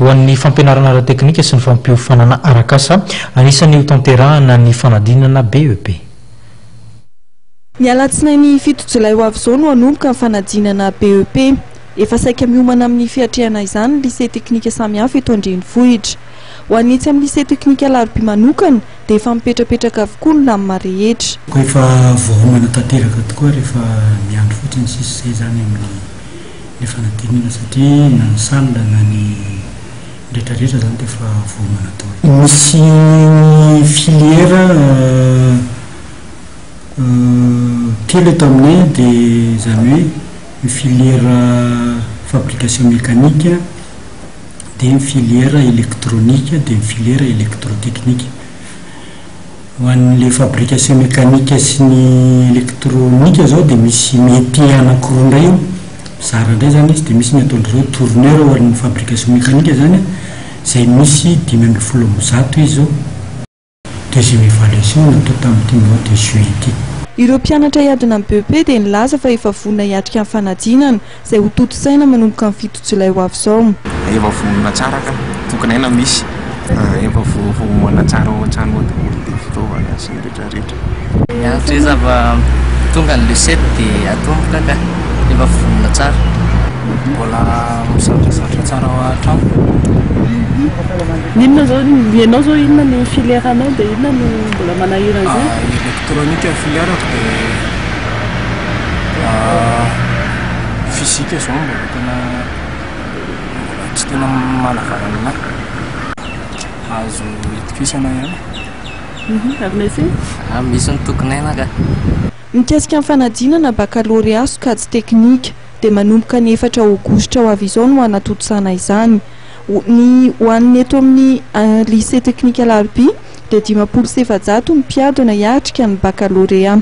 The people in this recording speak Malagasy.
Ho an'ny fampianarana ara-teknika sy ny fampiofanana arakasa anisan'ny ho tanterahana ny fanadinana BEP. Ny alatsinainy 7 Jolay ho avy izao no hanomboka ny fanadinana BEP. Efa saika miomana amin'ny fiatrehana izany ny lycée teknika samihafa eto Andrenivohitra. Ho anitsy amin'ny lycée teknika Alarobia manokana dia efa mipetrapetraka avokoa ny lamina rehetra. Koa efa voamana tanteraka tokoa rehefa miandro fotsiny sisa izay zany amin'ny fanadinana satria na ny salina na ny rehetrarehetra zany dia efa voamana tokoa. Misy filière telo eto aminay dia zany hoe ny filière fabrication mécanique dia ny filière électronique dia ny filière électrotechnique. Ho an'ilay fabrication mécanique sy ny électronique zao dia misy métier anankiroa indray io mizara indray zany izy dia misy ny ataondry zao tourneur ho an'ny fabrication mécanique zany izay misy 5,700 izy zao. Deuxième évaluation natao tamin'ity mois de juillet ity. Ireo mpianatra hiadina amin'ny BEP dia nilaza fa efa vonona hiatrika amin'ny fanadinana izay ho toto-tsaina manomboka ny 7 Jolay ho avy izao. Efa vonona tsara ka tokony aina misy efa voamana tsara ao an-trano ao daholo dia fitaovana sy ny rehetrarehetra. Mianatra izy ava tonga ny lycée dia atomboka ka efa vonona tsara. Mbola misaotrasaotra tsara ao an-trano. Inona zao ianao zao inona ny filière anao dia inona no mbola manahira zay? Électronique filière dia physique zao mbola tena tsy tena manavarana azo itokisana ihany. Ary nesy? Misy ny tokony aina ka. Mikasika amin'ny fanadinana baccalauréat sokajy teknika dia manomboka ny 4 Aogositra ho avy izao no hanatotosana izany. Ho an'ny eto amin'ny lycée teknika Alarobia dia 5,700 ny mpiadana hiatrika ny baccalauréat.